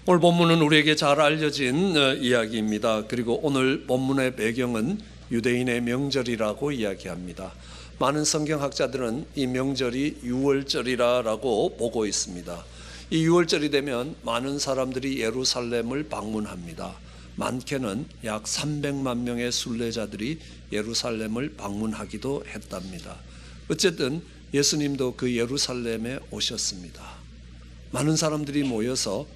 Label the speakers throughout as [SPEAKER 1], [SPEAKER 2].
[SPEAKER 1] 오늘 본문은 우리에게 잘 알려진 이야기입니다. 그리고 오늘 본문의 배경은 유대인의 명절이라고 이야기합니다. 많은 성경학자들은 이 명절이 유월절이라고 보고 있습니다. 이 유월절이 되면 많은 사람들이 예루살렘을 방문합니다. 많게는 약 300만 명의 순례자들이 예루살렘을 방문하기도 했답니다. 어쨌든 예수님도 그 예루살렘에 오셨습니다. 많은 사람들이 모여서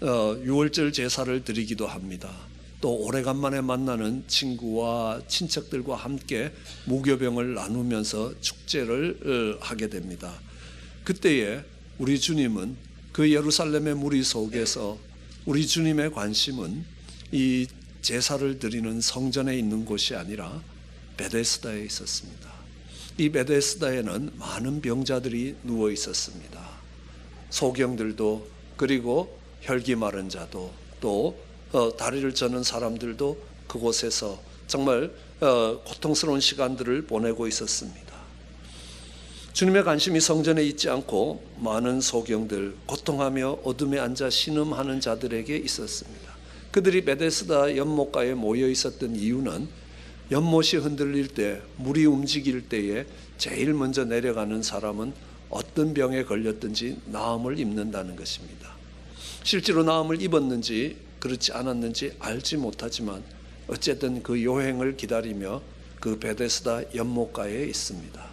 [SPEAKER 1] 유월절 제사를 드리기도 합니다. 또 오래간만에 만나는 친구와 친척들과 함께 무교병을 나누면서 축제를 하게 됩니다. 그때에 우리 주님은 그 예루살렘의 무리 속에서 우리 주님의 관심은 이 제사를 드리는 성전에 있는 곳이 아니라 베데스다에 있었습니다. 이 베데스다에는 많은 병자들이 누워 있었습니다. 소경들도, 그리고 혈기 마른 자도, 또 다리를 저는 사람들도 그곳에서 정말 고통스러운 시간들을 보내고 있었습니다. 주님의 관심이 성전에 있지 않고 많은 소경들, 고통하며 어둠에 앉아 신음하는 자들에게 있었습니다. 그들이 베데스다 연못가에 모여 있었던 이유는 연못이 흔들릴 때, 물이 움직일 때에 제일 먼저 내려가는 사람은 어떤 병에 걸렸든지 나음을 입는다는 것입니다. 실제로 나음을 입었는지 그렇지 않았는지 알지 못하지만 어쨌든 그 여행을 기다리며 그 베데스다 연못가에 있습니다.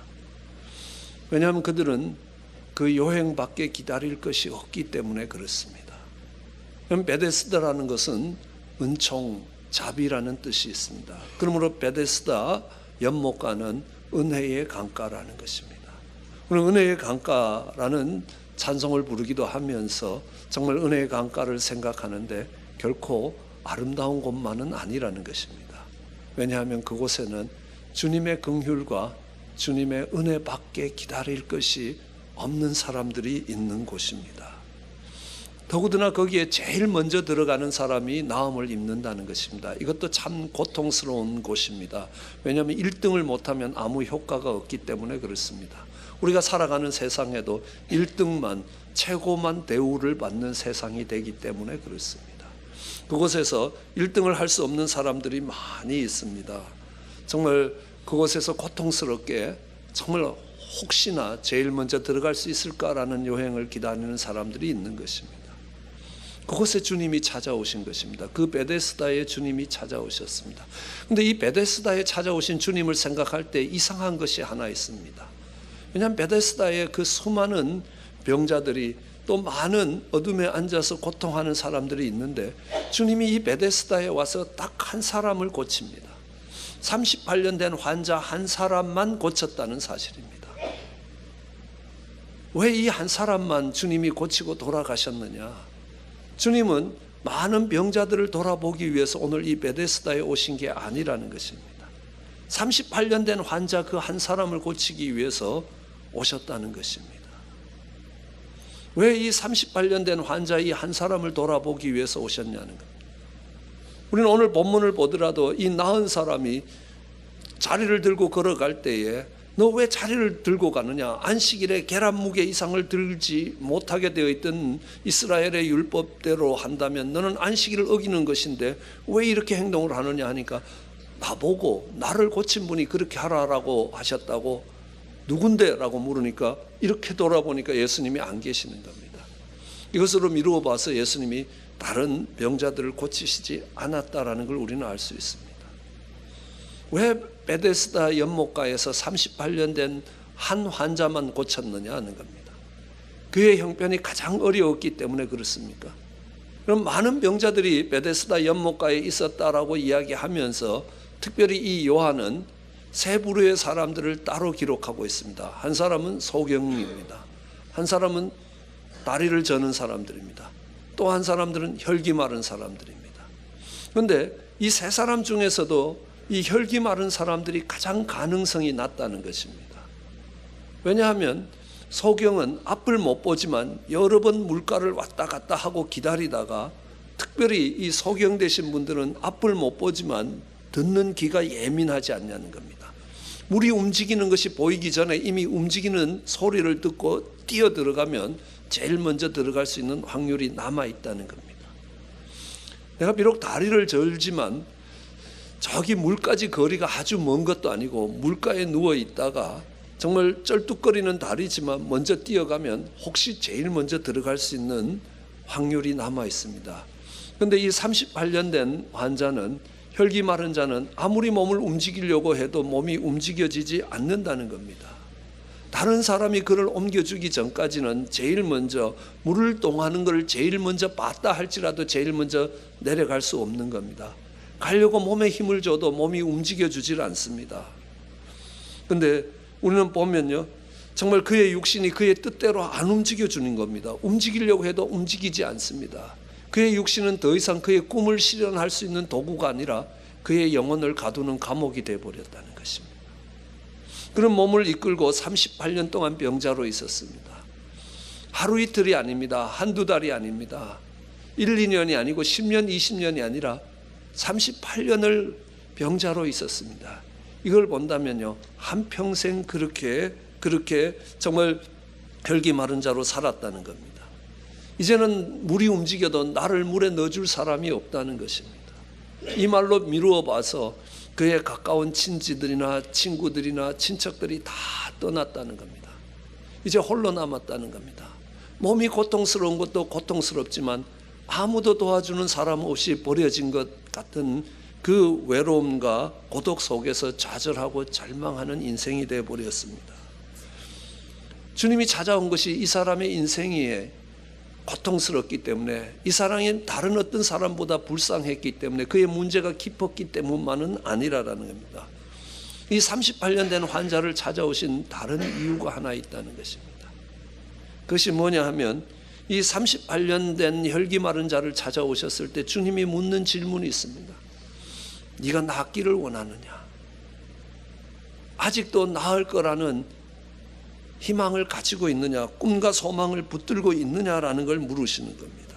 [SPEAKER 1] 왜냐하면 그들은 그 여행밖에 기다릴 것이 없기 때문에 그렇습니다. 베데스다라는 것은 은총, 자비라는 뜻이 있습니다. 그러므로 베데스다 연못가는 은혜의 강가라는 것입니다. 우리는 은혜의 강가라는 찬송을 부르기도 하면서 정말 은혜의 강가를 생각하는데 결코 아름다운 곳만은 아니라는 것입니다. 왜냐하면 그곳에는 주님의 긍휼과 주님의 은혜밖에 기다릴 것이 없는 사람들이 있는 곳입니다. 더구나 거기에 제일 먼저 들어가는 사람이 나음을 입는다는 것입니다. 이것도 참 고통스러운 곳입니다. 왜냐하면 1등을 못하면 아무 효과가 없기 때문에 그렇습니다. 우리가 살아가는 세상에도 1등만, 최고만 대우를 받는 세상이 되기 때문에 그렇습니다. 그곳에서 1등을 할 수 없는 사람들이 많이 있습니다. 정말 그곳에서 고통스럽게 정말 혹시나 제일 먼저 들어갈 수 있을까라는 여행을 기다리는 사람들이 있는 것입니다. 그곳에 주님이 찾아오신 것입니다. 그 베데스다에 주님이 찾아오셨습니다. 그런데 이 베데스다에 찾아오신 주님을 생각할 때 이상한 것이 하나 있습니다. 왜냐하면 베데스다에 그 수많은 병자들이, 또 많은 어둠에 앉아서 고통하는 사람들이 있는데 주님이 이 베데스다에 와서 딱 한 사람을 고칩니다. 38년 된 환자 한 사람만 고쳤다는 사실입니다. 왜 이 한 사람만 주님이 고치고 돌아가셨느냐? 주님은 많은 병자들을 돌아보기 위해서 오늘 이 베데스다에 오신 게 아니라는 것입니다. 38년 된 환자 그 한 사람을 고치기 위해서 오셨다는 것입니다. 왜 이 38년 된 환자 이 한 사람을 돌아보기 위해서 오셨냐는 겁니다. 우리는 오늘 본문을 보더라도 이 나은 사람이 자리를 들고 걸어갈 때에 너 왜 자리를 들고 가느냐? 안식일에 계란 무게 이상을 들지 못하게 되어 있던 이스라엘의 율법대로 한다면 너는 안식일을 어기는 것인데 왜 이렇게 행동을 하느냐 하니까 나보고 나를 고친 분이 그렇게 하라라고 하셨다고. 누군데? 라고 물으니까 이렇게 돌아보니까 예수님이 안 계시는 겁니다. 이것으로 미루어 봐서 예수님이 다른 병자들을 고치시지 않았다라는 걸 우리는 알 수 있습니다. 왜 베데스다 연못가에서 38년 된 한 환자만 고쳤느냐 하는 겁니다. 그의 형편이 가장 어려웠기 때문에 그렇습니까? 그럼 많은 병자들이 베데스다 연못가에 있었다라고 이야기하면서 특별히 이 요한은 세 부류의 사람들을 따로 기록하고 있습니다. 한 사람은 소경입니다. 한 사람은 다리를 저는 사람들입니다. 또 한 사람들은 혈기 마른 사람들입니다. 그런데 이 세 사람 중에서도 이 혈기 마른 사람들이 가장 가능성이 낮다는 것입니다. 왜냐하면 소경은 앞을 못 보지만 여러 번 물가를 왔다 갔다 하고 기다리다가, 특별히 이 소경 되신 분들은 앞을 못 보지만 듣는 귀가 예민하지 않냐는 겁니다. 물이 움직이는 것이 보이기 전에 이미 움직이는 소리를 듣고 뛰어 들어가면 제일 먼저 들어갈 수 있는 확률이 남아 있다는 겁니다. 내가 비록 다리를 절지만 저기 물까지 거리가 아주 먼 것도 아니고 물가에 누워 있다가 정말 쩔뚝거리는 다리지만 먼저 뛰어가면 혹시 제일 먼저 들어갈 수 있는 확률이 남아 있습니다. 그런데 이 38년 된 환자는, 혈기 마른 자는 아무리 몸을 움직이려고 해도 몸이 움직여지지 않는다는 겁니다. 다른 사람이 그를 옮겨주기 전까지는 제일 먼저 물을 동하는 것을 제일 먼저 봤다 할지라도 제일 먼저 내려갈 수 없는 겁니다. 가려고 몸에 힘을 줘도 몸이 움직여주질 않습니다. 그런데 우리는 보면요, 정말 그의 육신이 그의 뜻대로 안 움직여주는 겁니다. 움직이려고 해도 움직이지 않습니다. 그의 육신은 더 이상 그의 꿈을 실현할 수 있는 도구가 아니라 그의 영혼을 가두는 감옥이 되어버렸다는 것입니다. 그런 몸을 이끌고 38년 동안 병자로 있었습니다. 하루 이틀이 아닙니다. 한두 달이 아닙니다. 1, 2년이 아니고 10년, 20년이 아니라 38년을 병자로 있었습니다. 이걸 본다면요, 한평생 그렇게 정말 혈기 마른 자로 살았다는 겁니다. 이제는 물이 움직여도 나를 물에 넣어줄 사람이 없다는 것입니다. 이 말로 미루어 봐서 그의 가까운 친지들이나 친구들이나 친척들이 다 떠났다는 겁니다. 이제 홀로 남았다는 겁니다. 몸이 고통스러운 것도 고통스럽지만 아무도 도와주는 사람 없이 버려진 것 같은 그 외로움과 고독 속에서 좌절하고 절망하는 인생이 되어버렸습니다. 주님이 찾아온 것이 이 사람의 인생이 고통스럽기 때문에, 이 사람이 다른 어떤 사람보다 불쌍했기 때문에, 그의 문제가 깊었기 때문만은 아니라는 겁니다. 이 38년 된 환자를 찾아오신 다른 이유가 하나 있다는 것입니다. 그것이 뭐냐 하면, 이 38년 된 혈기 마른 자를 찾아오셨을 때 주님이 묻는 질문이 있습니다. 네가 낫기를 원하느냐? 아직도 나을 거라는 희망을 가지고 있느냐? 꿈과 소망을 붙들고 있느냐라는 걸 물으시는 겁니다.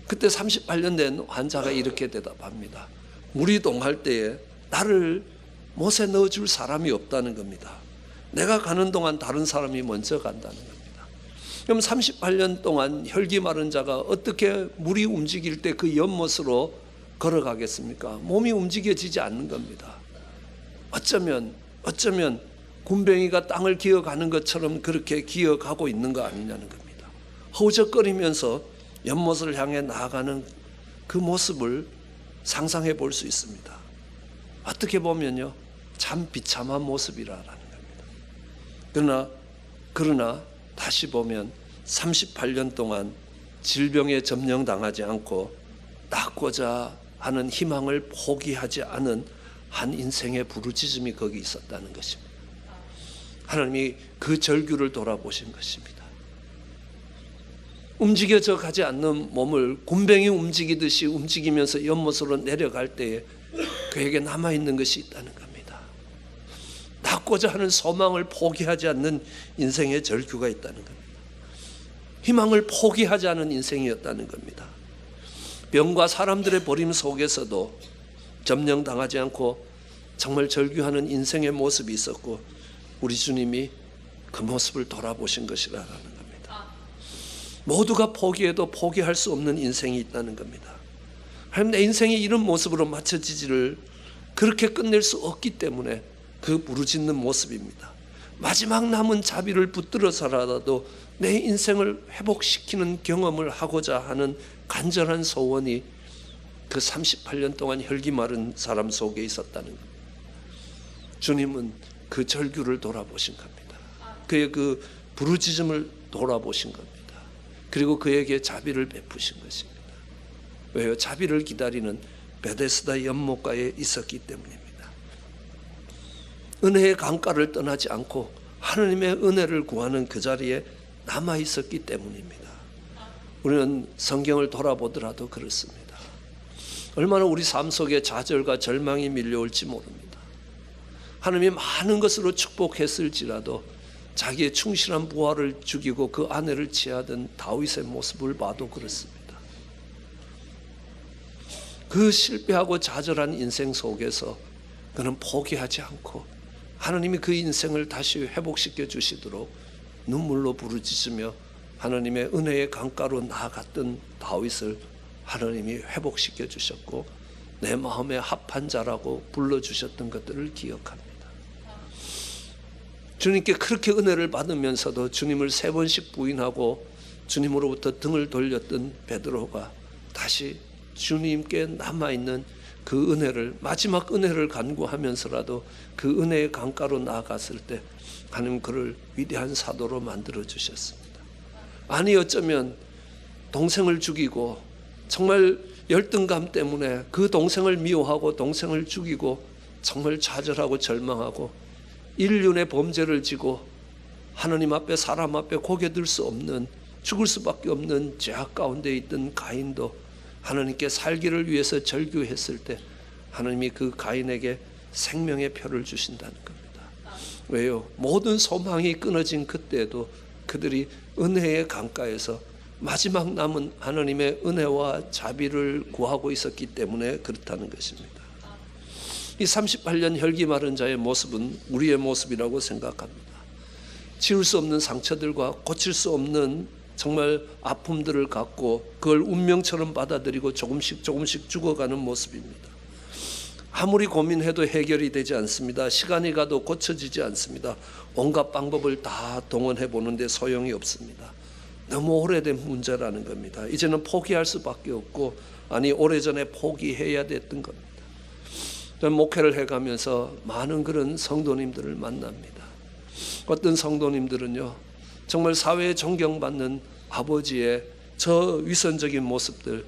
[SPEAKER 1] 그때 38년 된 환자가 이렇게 대답합니다. 물이 동할 때에 나를 못에 넣어줄 사람이 없다는 겁니다. 내가 가는 동안 다른 사람이 먼저 간다는 겁니다. 그럼 38년 동안 혈기 마른 자가 어떻게 물이 움직일 때 그 연못으로 걸어가겠습니까? 몸이 움직여지지 않는 겁니다. 어쩌면 군뱅이가 땅을 기어가는 것처럼 그렇게 기어가고 있는 거 아니냐는 겁니다. 허우적거리면서 연못을 향해 나아가는 그 모습을 상상해 볼 수 있습니다. 어떻게 보면요, 참 비참한 모습이라는 겁니다. 그러나 다시 보면 38년 동안 질병에 점령당하지 않고 낫고자 하는 희망을 포기하지 않은 한 인생의 부르짖음이 거기 있었다는 것입니다. 하나님이 그 절규를 돌아보신 것입니다. 움직여져 가지 않는 몸을 군뱅이 움직이듯이 움직이면서 연못으로 내려갈 때에 그에게 남아있는 것이 있다는 겁니다. 낫고자 하는 소망을 포기하지 않는 인생의 절규가 있다는 겁니다. 희망을 포기하지 않은 인생이었다는 겁니다. 병과 사람들의 버림 속에서도 점령당하지 않고 정말 절규하는 인생의 모습이 있었고, 우리 주님이 그 모습을 돌아보신 것이라는 겁니다. 모두가 포기해도 포기할 수 없는 인생이 있다는 겁니다. 하나님, 내 인생이 이런 모습으로 맞춰지지를 그렇게 끝낼 수 없기 때문에 그 부르짖는 모습입니다. 마지막 남은 자비를 붙들어서라도 내 인생을 회복시키는 경험을 하고자 하는 간절한 소원이 그 38년 동안 혈기 마른 사람 속에 있었다는 겁니다. 주님은 그 절규를 돌아보신 겁니다. 그의 그 부르짖음을 돌아보신 겁니다. 그리고 그에게 자비를 베푸신 것입니다. 왜요? 자비를 기다리는 베데스다 연못가에 있었기 때문입니다. 은혜의 강가를 떠나지 않고 하나님의 은혜를 구하는 그 자리에 남아 있었기 때문입니다. 우리는 성경을 돌아보더라도 그렇습니다. 얼마나 우리 삶 속에 좌절과 절망이 밀려올지 모릅니다. 하나님이 많은 것으로 축복했을지라도 자기의 충실한 부하를 죽이고 그 아내를 취하던 다윗의 모습을 봐도 그렇습니다. 그 실패하고 좌절한 인생 속에서 그는 포기하지 않고 하나님이 그 인생을 다시 회복시켜 주시도록 눈물로 부르짖으며 하나님의 은혜의 강가로 나아갔던 다윗을 하나님이 회복시켜 주셨고 내 마음에 합한 자라고 불러주셨던 것들을 기억합니다. 주님께 그렇게 은혜를 받으면서도 주님을 3번씩 부인하고 주님으로부터 등을 돌렸던 베드로가 다시 주님께 남아있는 그 은혜를, 마지막 은혜를 간구하면서라도 그 은혜의 강가로 나아갔을 때 하나님 그를 위대한 사도로 만들어 주셨습니다. 아니 어쩌면 동생을 죽이고 정말 열등감 때문에 그 동생을 미워하고 동생을 죽이고 정말 좌절하고 절망하고 인륜의 범죄를 지고 하나님 앞에 사람 앞에 고개 들 수 없는, 죽을 수밖에 없는 죄악 가운데 있던 가인도 하나님께 살기를 위해서 절규했을 때 하나님이 그 가인에게 생명의 표를 주신다는 겁니다. 왜요? 모든 소망이 끊어진 그때도 그들이 은혜의 강가에서 마지막 남은 하나님의 은혜와 자비를 구하고 있었기 때문에 그렇다는 것입니다. 이 38년 혈기 마른 자의 모습은 우리의 모습이라고 생각합니다. 지울 수 없는 상처들과 고칠 수 없는 정말 아픔들을 갖고 그걸 운명처럼 받아들이고 조금씩 죽어가는 모습입니다. 아무리 고민해도 해결이 되지 않습니다. 시간이 가도 고쳐지지 않습니다. 온갖 방법을 다 동원해 보는데 소용이 없습니다. 너무 오래된 문제라는 겁니다. 이제는 포기할 수밖에 없고, 아니 오래전에 포기해야 됐던 겁니다. 저는 목회를 해가면서 많은 그런 성도님들을 만납니다. 어떤 성도님들은요, 정말 사회에 존경받는 아버지의 저 위선적인 모습들,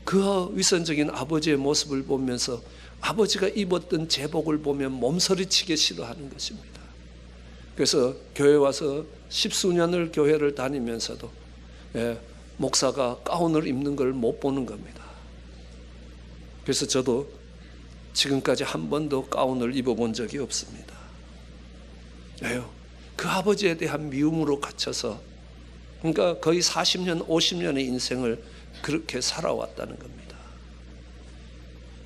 [SPEAKER 1] 그 위선적인 아버지의 모습을 보면서 아버지가 입었던 제복을 보면 몸서리치게 싫어하는 것입니다. 그래서 교회 와서 10수년을 교회를 다니면서도 목사가 가운을 입는 걸 못 보는 겁니다. 그래서 저도 지금까지 한 번도 가운을 입어본 적이 없습니다. 왜요? 그 아버지에 대한 미움으로 갇혀서, 그러니까 거의 40년, 50년의 인생을 그렇게 살아왔다는 겁니다.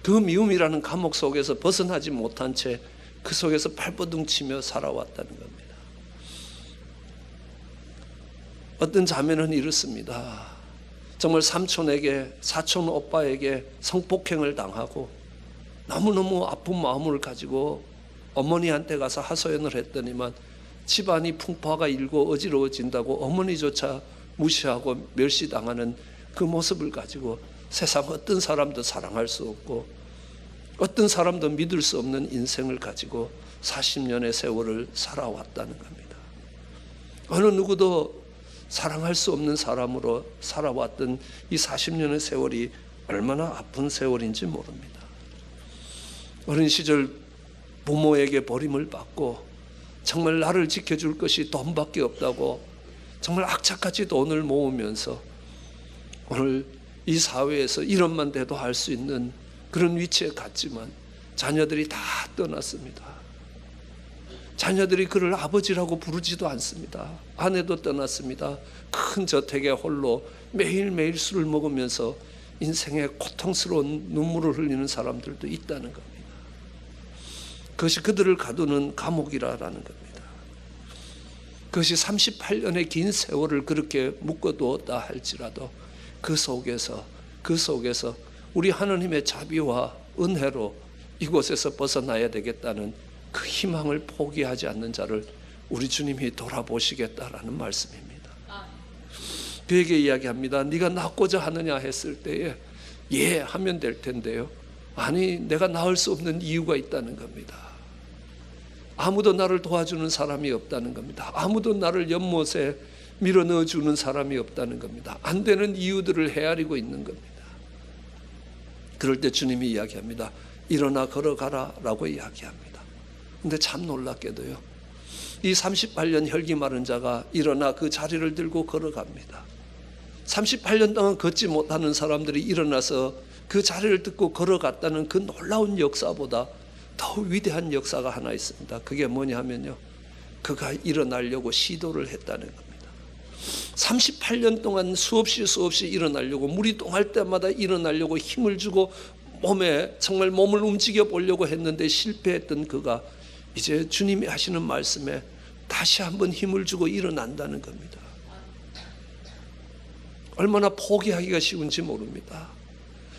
[SPEAKER 1] 그 미움이라는 감옥 속에서 벗어나지 못한 채 그 속에서 발버둥 치며 살아왔다는 겁니다. 어떤 자매는 이렇습니다. 정말 삼촌에게, 사촌 오빠에게 성폭행을 당하고 너무너무 아픈 마음을 가지고 어머니한테 가서 하소연을 했더니만 집안이 풍파가 일고 어지러워진다고 어머니조차 무시하고 멸시당하는 그 모습을 가지고 세상 어떤 사람도 사랑할 수 없고 어떤 사람도 믿을 수 없는 인생을 가지고 40년의 세월을 살아왔다는 겁니다. 어느 누구도 사랑할 수 없는 사람으로 살아왔던 이 40년의 세월이 얼마나 아픈 세월인지 모릅니다. 어린 시절 부모에게 버림을 받고 정말 나를 지켜줄 것이 돈밖에 없다고 정말 악착같이 돈을 모으면서 오늘 이 사회에서 이런만 돼도 할 수 있는 그런 위치에 갔지만 자녀들이 다 떠났습니다. 자녀들이 그를 아버지라고 부르지도 않습니다. 아내도 떠났습니다. 큰 저택에 홀로 매일매일 술을 먹으면서 인생의 고통스러운 눈물을 흘리는 사람들도 있다는 겁니다. 그것이 그들을 가두는 감옥이라는 겁니다. 그것이 38년의 긴 세월을 그렇게 묶어두었다 할지라도 그 속에서 우리 하나님의 자비와 은혜로 이곳에서 벗어나야 되겠다는 그 희망을 포기하지 않는 자를 우리 주님이 돌아보시겠다라는 말씀입니다. 그에게 이야기합니다. 네가 낫고자 하느냐 했을 때에 예 하면 될 텐데요, 아니 내가 나을 수 없는 이유가 있다는 겁니다. 아무도 나를 도와주는 사람이 없다는 겁니다. 아무도 나를 연못에 밀어넣어 주는 사람이 없다는 겁니다. 안 되는 이유들을 헤아리고 있는 겁니다. 그럴 때 주님이 이야기합니다. 일어나 걸어가라 라고 이야기합니다. 근데 참 놀랍게도요, 이 38년 혈기 마른 자가 일어나 그 자리를 들고 걸어갑니다. 38년 동안 걷지 못하는 사람들이 일어나서 그 자리를 듣고 걸어갔다는 그 놀라운 역사보다 더 위대한 역사가 하나 있습니다. 그게 뭐냐 하면요, 그가 일어나려고 시도를 했다는 겁니다. 38년 동안 수없이 일어나려고, 물이 똥할 때마다 일어나려고 힘을 주고 몸에 정말 몸을 움직여 보려고 했는데 실패했던 그가 이제 주님이 하시는 말씀에 다시 한번 힘을 주고 일어난다는 겁니다. 얼마나 포기하기가 쉬운지 모릅니다.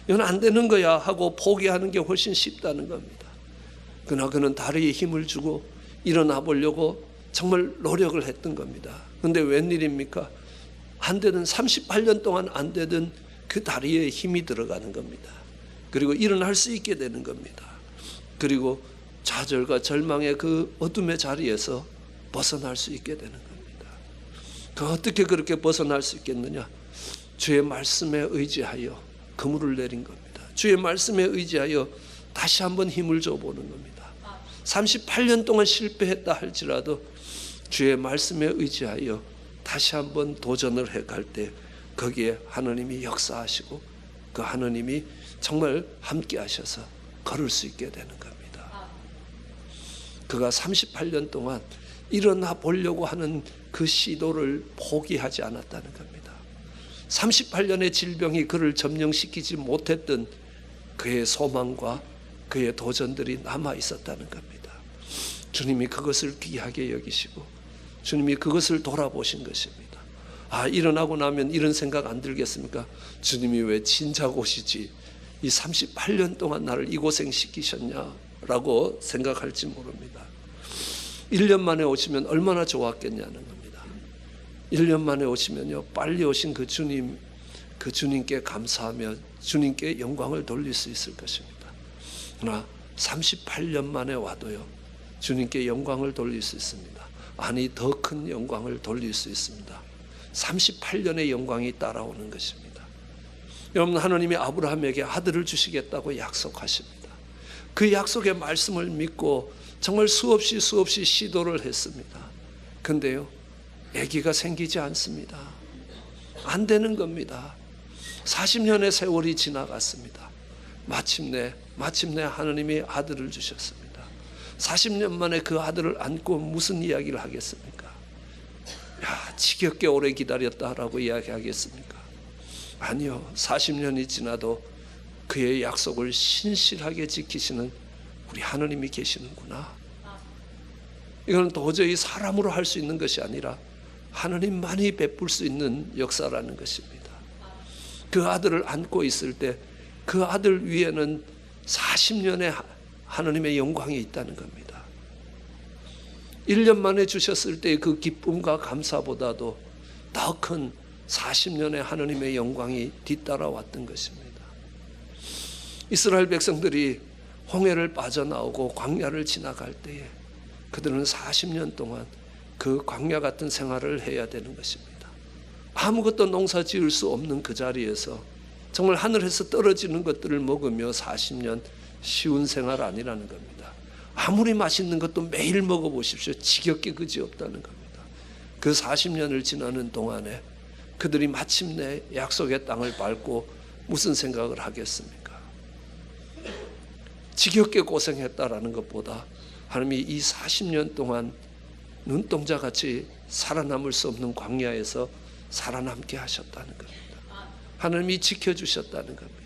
[SPEAKER 1] 이건 안 되는 거야 하고 포기하는 게 훨씬 쉽다는 겁니다. 그러나 그는 다리에 힘을 주고 일어나 보려고 정말 노력을 했던 겁니다. 그런데 웬일입니까? 안 되던 38년 동안 안 되던 그 다리에 힘이 들어가는 겁니다. 그리고 일어날 수 있게 되는 겁니다. 그리고 좌절과 절망의 그 어둠의 자리에서 벗어날 수 있게 되는 겁니다. 그 어떻게 그렇게 벗어날 수 있겠느냐? 주의 말씀에 의지하여 그물을 내린 겁니다. 주의 말씀에 의지하여 다시 한번 힘을 줘보는 겁니다. 38년 동안 실패했다 할지라도 주의 말씀에 의지하여 다시 한번 도전을 해갈 때 거기에 하나님이 역사하시고 그 하나님이 정말 함께 하셔서 걸을 수 있게 되는 겁니다. 그가 38년 동안 일어나 보려고 하는 그 시도를 포기하지 않았다는 겁니다. 38년의 질병이 그를 점령시키지 못했던 그의 소망과 그의 도전들이 남아 있었다는 겁니다. 주님이 그것을 귀하게 여기시고 주님이 그것을 돌아보신 것입니다. 일어나고 나면 이런 생각 안 들겠습니까? 주님이 왜 진작 오시지 이 38년 동안 나를 이 고생시키셨냐라고 생각할지 모릅니다. 1년 만에 오시면 얼마나 좋았겠냐는 겁니다. 1년 만에 오시면요, 빨리 오신 그 주님께 감사하며 주님께 영광을 돌릴 수 있을 것입니다. 그러나 38년 만에 와도요, 주님께 영광을 돌릴 수 있습니다. 아니, 더 큰 영광을 돌릴 수 있습니다. 38년의 영광이 따라오는 것입니다. 여러분, 하나님이 아브라함에게 아들을 주시겠다고 약속하십니다. 그 약속의 말씀을 믿고 정말 수없이 시도를 했습니다. 근데요, 아기가 생기지 않습니다. 안 되는 겁니다. 40년의 세월이 지나갔습니다. 마침내 하나님이 아들을 주셨습니다. 40년 만에 그 아들을 안고 무슨 이야기를 하겠습니까? 지겹게 오래 기다렸다라고 이야기하겠습니까? 아니요. 40년이 지나도 그의 약속을 신실하게 지키시는 우리 하나님이 계시는구나. 이건 도저히 사람으로 할 수 있는 것이 아니라 하나님만이 베풀 수 있는 역사라는 것입니다. 그 아들을 안고 있을 때 그 아들 위에는 40년의 하나님의 영광이 있다는 겁니다. 1년 만에 주셨을 때의 그 기쁨과 감사보다도 더 큰 40년의 하나님의 영광이 뒤따라왔던 것입니다. 이스라엘 백성들이 홍해를 빠져나오고 광야를 지나갈 때에 그들은 40년 동안 그 광야 같은 생활을 해야 되는 것입니다. 아무것도 농사 지을 수 없는 그 자리에서 정말 하늘에서 떨어지는 것들을 먹으며 40년 쉬운 생활 아니라는 겁니다. 아무리 맛있는 것도 매일 먹어보십시오. 지겹게 그지없다는 겁니다. 그 40년을 지나는 동안에 그들이 마침내 약속의 땅을 밟고 무슨 생각을 하겠습니까? 지겹게 고생했다라는 것보다 하나님이 이 40년 동안 눈동자같이 살아남을 수 없는 광야에서 살아남게 하셨다는 겁니다. 하나님이 지켜주셨다는 겁니다.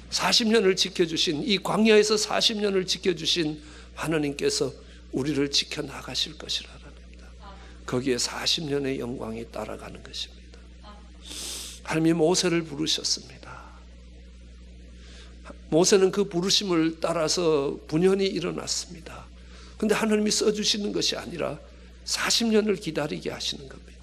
[SPEAKER 1] 40년을 지켜주신, 이 광야에서 40년을 지켜주신 하나님께서 우리를 지켜나가실 것이라는 겁니다. 거기에 40년의 영광이 따라가는 것입니다. 하나님이 모세를 부르셨습니다. 모세는 그 부르심을 따라서 분연히 일어났습니다. 그런데 하나님이 써주시는 것이 아니라 40년을 기다리게 하시는 겁니다.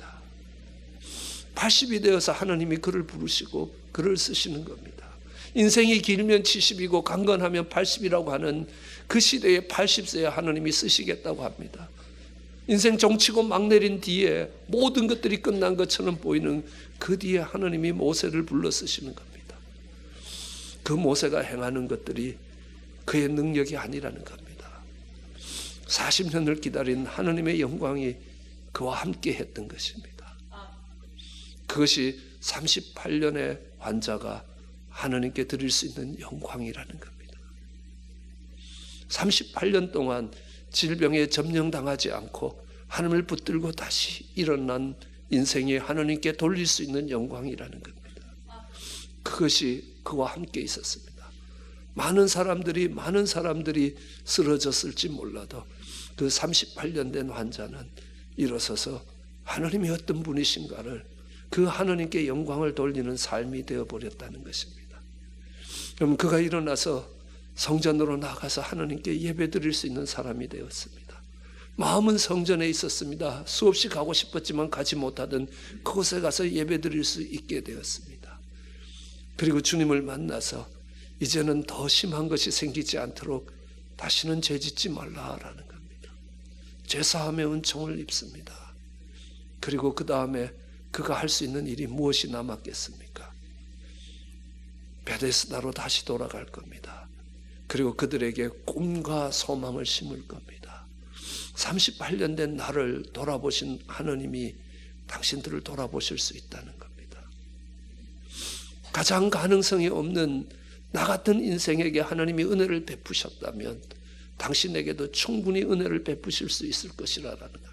[SPEAKER 1] 80이 되어서 하나님이 그를 부르시고 그를 쓰시는 겁니다. 인생이 길면 70이고 강건하면 80이라고 하는 그 시대에 80세에 하나님이 쓰시겠다고 합니다. 인생 종치고 막 내린 뒤에 모든 것들이 끝난 것처럼 보이는 그 뒤에 하나님이 모세를 불러 쓰시는 겁니다. 그 모세가 행하는 것들이 그의 능력이 아니라는 겁니다. 40년을 기다린 하나님의 영광이 그와 함께 했던 것입니다. 그것이 38년의 환자가 하나님께 드릴 수 있는 영광이라는 겁니다. 38년 동안 질병에 점령당하지 않고 하나님을 붙들고 다시 일어난 인생이 하나님께 돌릴 수 있는 영광이라는 겁니다. 그것이 그와 함께 있었습니다. 많은 사람들이 쓰러졌을지 몰라도 그 38년 된 환자는 일어서서 하나님이 어떤 분이신가를 그 하나님께 영광을 돌리는 삶이 되어버렸다는 것입니다. 그럼 그가 일어나서 성전으로 나가서 하나님께 예배드릴 수 있는 사람이 되었습니다. 마음은 성전에 있었습니다. 수없이 가고 싶었지만 가지 못하던 그곳에 가서 예배드릴 수 있게 되었습니다. 그리고 주님을 만나서 이제는 더 심한 것이 생기지 않도록 다시는 죄짓지 말라라는 겁니다. 죄사함의 은총을 입습니다. 그리고 그 다음에 그가 할 수 있는 일이 무엇이 남았겠습니까? 베데스다로 다시 돌아갈 겁니다. 그리고 그들에게 꿈과 소망을 심을 겁니다. 38년 된 나를 돌아보신 하나님이 당신들을 돌아보실 수 있다는 겁니다. 가장 가능성이 없는 나 같은 인생에게 하나님이 은혜를 베푸셨다면 당신에게도 충분히 은혜를 베푸실 수 있을 것이라는 겁니다.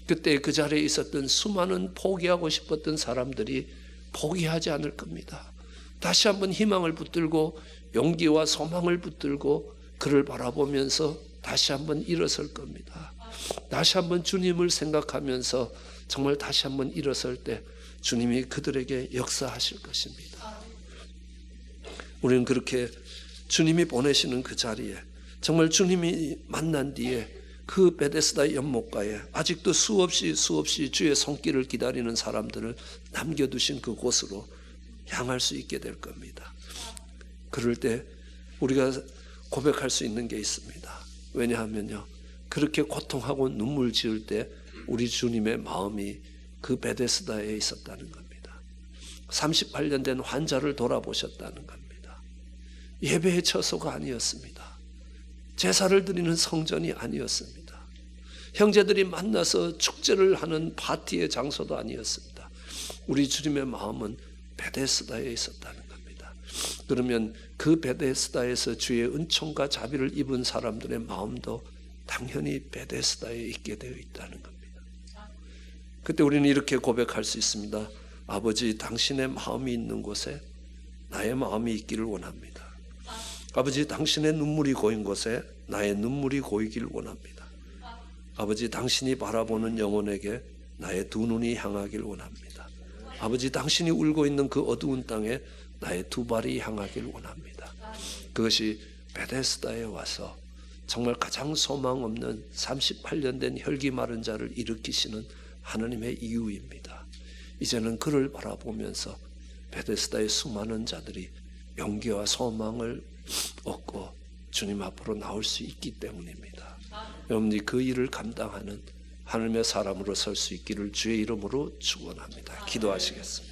[SPEAKER 1] 그때 그 자리에 있었던 수많은 포기하고 싶었던 사람들이 포기하지 않을 겁니다. 다시 한번 희망을 붙들고 용기와 소망을 붙들고 그를 바라보면서 다시 한번 일어설 겁니다. 다시 한번 주님을 생각하면서 정말 다시 한번 일어설 때 주님이 그들에게 역사하실 것입니다. 우리는 그렇게 주님이 보내시는 그 자리에 정말 주님이 만난 뒤에 그 베데스다 연못가에 아직도 수없이 주의 손길을 기다리는 사람들을 남겨두신 그곳으로 향할 수 있게 될 겁니다. 그럴 때 우리가 고백할 수 있는 게 있습니다. 왜냐하면요, 그렇게 고통하고 눈물 지을 때 우리 주님의 마음이 그 베데스다에 있었다는 겁니다. 38년 된 환자를 돌아보셨다는 겁니다. 예배의 처소가 아니었습니다. 제사를 드리는 성전이 아니었습니다. 형제들이 만나서 축제를 하는 파티의 장소도 아니었습니다. 우리 주님의 마음은 베데스다에 있었다는 겁니다. 그러면 그 베데스다에서 주의 은총과 자비를 입은 사람들의 마음도 당연히 베데스다에 있게 되어 있다는 겁니다. 그때 우리는 이렇게 고백할 수 있습니다. 아버지, 당신의 마음이 있는 곳에 나의 마음이 있기를 원합니다. 아버지, 당신의 눈물이 고인 곳에 나의 눈물이 고이길 원합니다. 아버지, 당신이 바라보는 영혼에게 나의 두 눈이 향하길 원합니다. 아버지, 당신이 울고 있는 그 어두운 땅에 나의 두 발이 향하길 원합니다. 그것이 베데스다에 와서 정말 가장 소망 없는 38년 된 혈기 마른 자를 일으키시는 하나님의 이유입니다. 이제는 그를 바라보면서 베데스다의 수많은 자들이 용기와 소망을 얻고 주님 앞으로 나올 수 있기 때문입니다. 여러분이 그 일을 감당하는 하나님의 사람으로 설 수 있기를 주의 이름으로 축원합니다. 기도하시겠습니다.